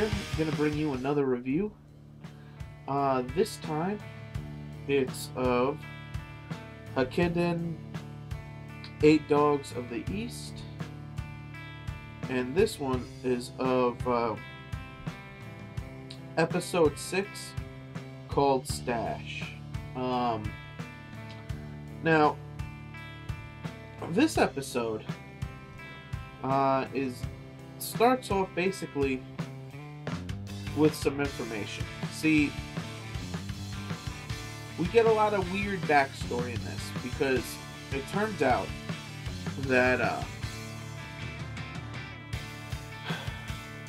here, gonna bring you another review. This time it's of Hakkenden, Eight Dogs of the East, and this one is of episode 6 called Stash. Now this episode starts off basically with some information. See, we get a lot of weird backstory in this because it turns out that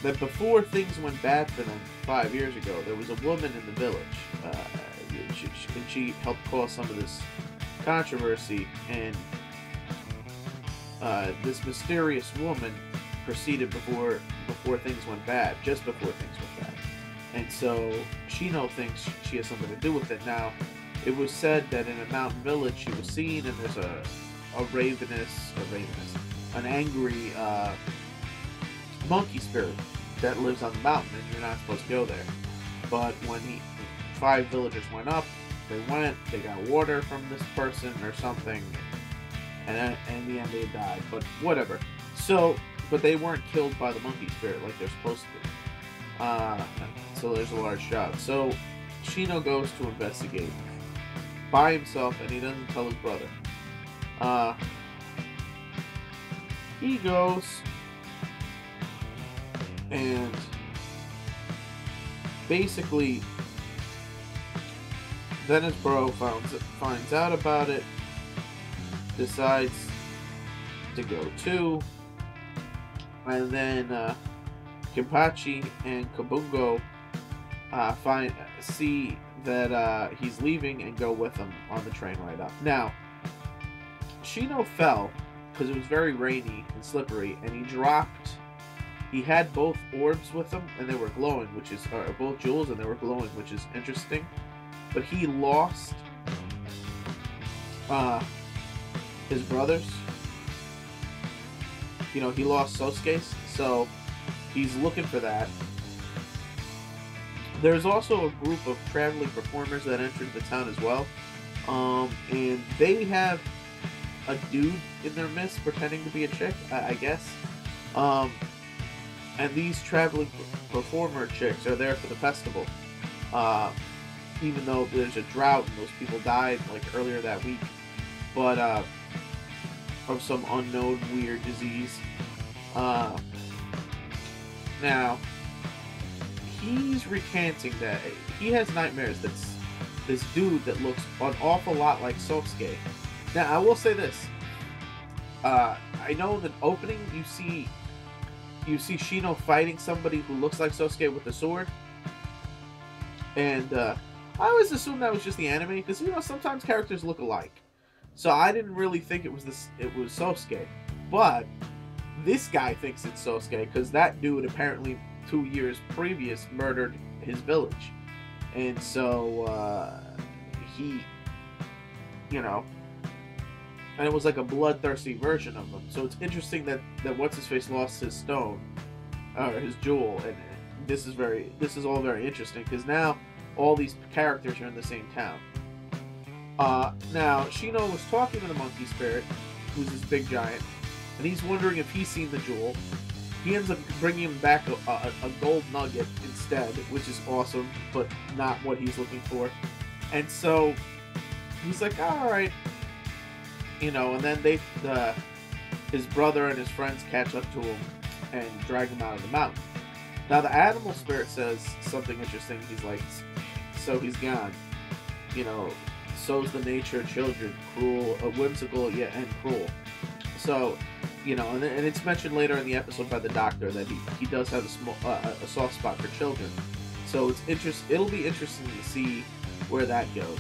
that before things went bad for them 5 years ago, there was a woman in the village, and she helped cause some of this controversy, and this mysterious woman proceeded before things went bad, just before things went bad. And so Shino thinks she has something to do with it. Now, it was said that in a mountain village she was seen, and there's an angry monkey spirit that lives on the mountain, and you're not supposed to go there. But when 5 villagers went up, they got water from this person or something, and in the end they died. But whatever. So, but they weren't killed by the monkey spirit like they're supposed to be. So there's a large shot. So Shino goes to investigate by himself, and he doesn't tell his brother. He goes, and basically then his bro finds out about it, decides to go too, and then Kimpachi and Kabungo see that he's leaving and go with him on the train right up. Now, Shino fell because it was very rainy and slippery, and he had both orbs with him, and they were glowing, both jewels, and they were glowing, which is interesting. But he lost his brothers. He lost Sosuke's, so he's looking for that. There's also a group of traveling performers that entered the town as well, and they have a dude in their midst pretending to be a chick, I guess. And these traveling performer chicks are there for the festival, even though there's a drought and those people died like earlier that week, but of some unknown weird disease. Now, he's recanting that he has nightmares that's this dude that looks an awful lot like Sosuke. Now, I will say this. I know in the opening you see Shino fighting somebody who looks like Sosuke with a sword. And I always assumed that was just the anime, because sometimes characters look alike. So I didn't really think it was Sosuke. But this guy thinks it's Sosuke, because that dude apparently 2 years previous murdered his village. And so he, and it was like a bloodthirsty version of him. So it's interesting that what's-his-face lost his stone, or his jewel, and this is all very interesting, because now all these characters are in the same town. Now, Shino was talking to the monkey spirit, who's this big giant, and he's wondering if he's seen the jewel. He ends up bringing him back a gold nugget instead, which is awesome, but not what he's looking for. And so he's like, alright. And then his brother and his friends catch up to him and drag him out of the mountain. Now, the animal spirit says something interesting. He's like, so he's gone. So's the nature of children, cruel, whimsical, yet and cruel. So, and it's mentioned later in the episode by the doctor that he does have a soft spot for children. So it'll be interesting to see where that goes,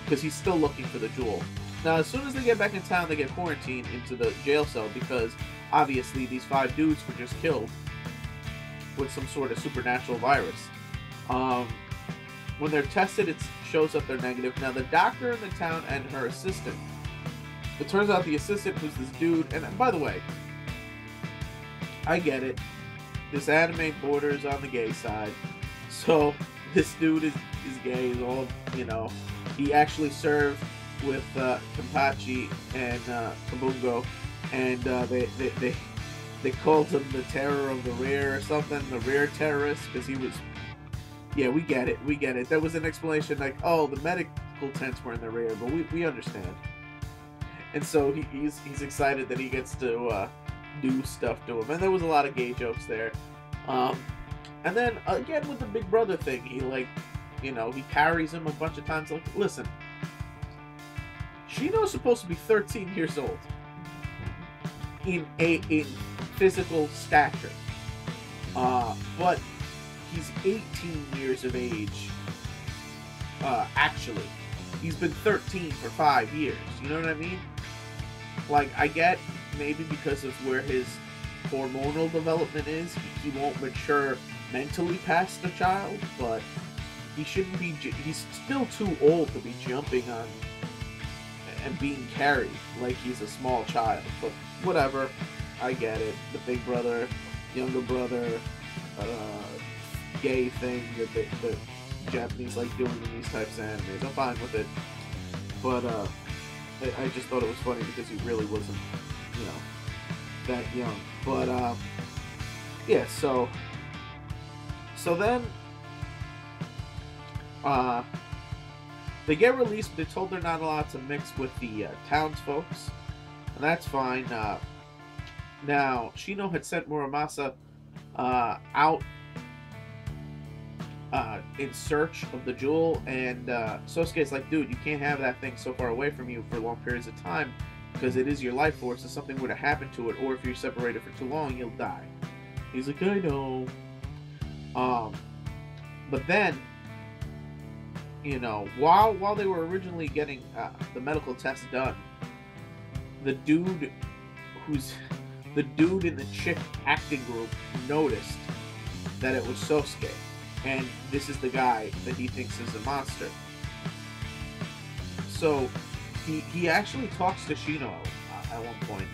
because he's still looking for the jewel. Now, as soon as they get back in town, they get quarantined into the jail cell, because obviously these 5 dudes were just killed with some sort of supernatural virus. When they're tested, it shows up they're negative. Now, the doctor in the town and her assistant, it turns out the assistant was this dude, and by the way, I get it. this anime borders on the gay side. So this dude is gay. Is all, you know. He actually served with Kenpachi and Kabungo, and they called him the terror of the rear or something, the rear terrorist, because he was. Yeah, we get it. There was an explanation like, oh, the medical tents were in the rear, but we understand. And so he's excited that he gets to do stuff to him, and there was a lot of gay jokes there. And then again with the big brother thing, he like, you know, he carries him a bunch of times. Like, listen, Shino's supposed to be 13 years old in physical stature, but he's 18 years of age. Actually, he's been 13 for 5 years. You know what I mean? Like, I get maybe because of where his hormonal development is, he won't mature mentally past a child, but he shouldn't be. He's still too old to be jumping on and being carried like he's a small child. But whatever, I get it. The big brother, younger brother, gay thing that the Japanese like doing in these types of animes. I'm fine with it, but I just thought it was funny because he really wasn't, you know, that young. But yeah, so then they get released, but they're told they're not allowed to mix with the townsfolks, and that's fine. Now Shino had sent Muramasa out in search of the jewel, and Sosuke's like, dude, you can't have that thing so far away from you for long periods of time, because it is your life force. If something were to happen to it, or if you're separated for too long, you'll die. He's like, I know. But then, you know, while they were originally getting the medical test done, the dude in the chick acting group noticed that it was Sosuke, and this is the guy that he thinks is a monster. So he actually talks to Shino at one point,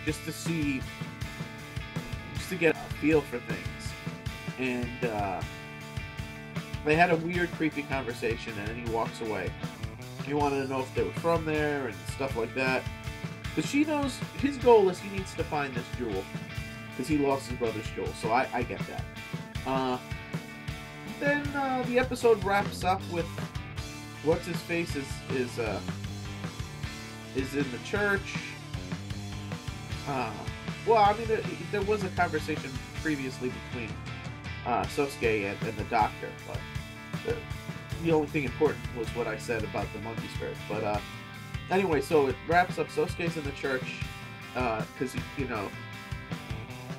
just to get a feel for things, and they had a weird, creepy conversation, and then he walks away. He wanted to know if they were from there and stuff like that. Because Shino's, his goal is he needs to find this jewel, because he lost his brother's jewel, so I get that. Then the episode wraps up with what's his face is in the church. Well, I mean, there was a conversation previously between Sosuke and the doctor, but the only thing important was what I said about the monkey spirit. But anyway, so it wraps up. Sosuke's in the church because you know,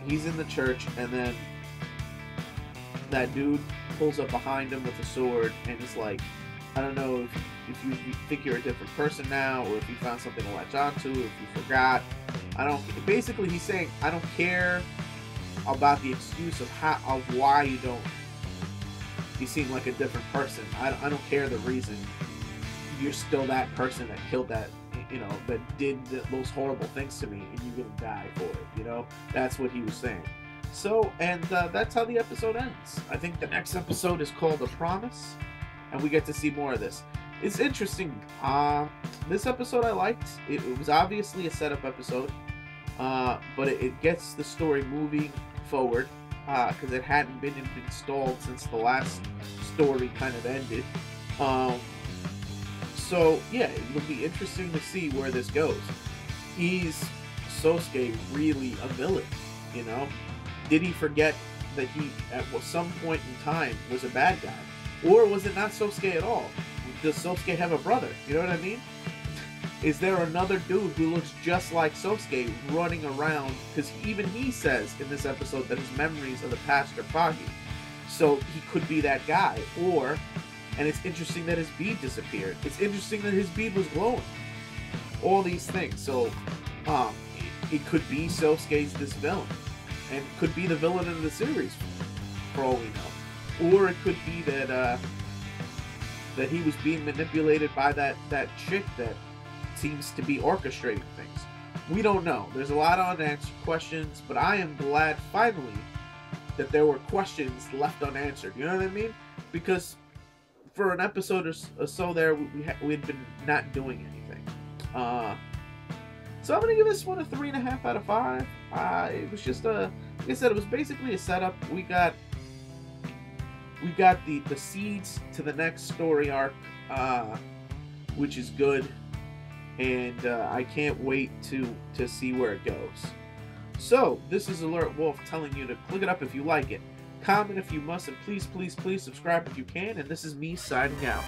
he's in the church, and then that dude pulls up behind him with a sword and is like, I don't know if you think you're a different person now, or if you found something to latch onto, or if you forgot. Basically he's saying, I don't care about the excuse of why you seem like a different person. I don't care the reason. You're still that person that killed that, you know, that did those horrible things to me, and you're gonna die for it, you know? That's what he was saying. So, and that's how the episode ends. I think the next episode is called A Promise, and we get to see more of this. It's interesting. This episode I liked. It was obviously a setup episode, but it gets the story moving forward, because it hadn't been installed since the last story kind of ended. So, yeah, it'll be interesting to see where this goes. Is Sosuke really a villain, you know? Did he forget that he, at some point in time, was a bad guy? Or was it not Sosuke at all? Does Sosuke have a brother? You know what I mean? Is there another dude who looks just like Sosuke running around? Because even he says in this episode that his memories of the past are foggy. So he could be that guy. Or, and it's interesting that his bead disappeared. It's interesting that his bead was glowing. All these things. So, it could be Sosuke's this villain. And could be the villain of the series, for all we know. Or it could be that that he was being manipulated by that chick that seems to be orchestrating things. We don't know. There's a lot of unanswered questions, but I am glad finally that there were questions left unanswered. You know what I mean? Because for an episode or so there, we had been not doing anything. So I'm gonna give this one a 3.5 out of 5. It was just like I said, it was basically a setup. We got the seeds to the next story arc, which is good, and I can't wait to see where it goes. So this is Alert Wolf telling you to click it up if you like it, comment if you must, and please, please, please subscribe if you can. And this is me signing out.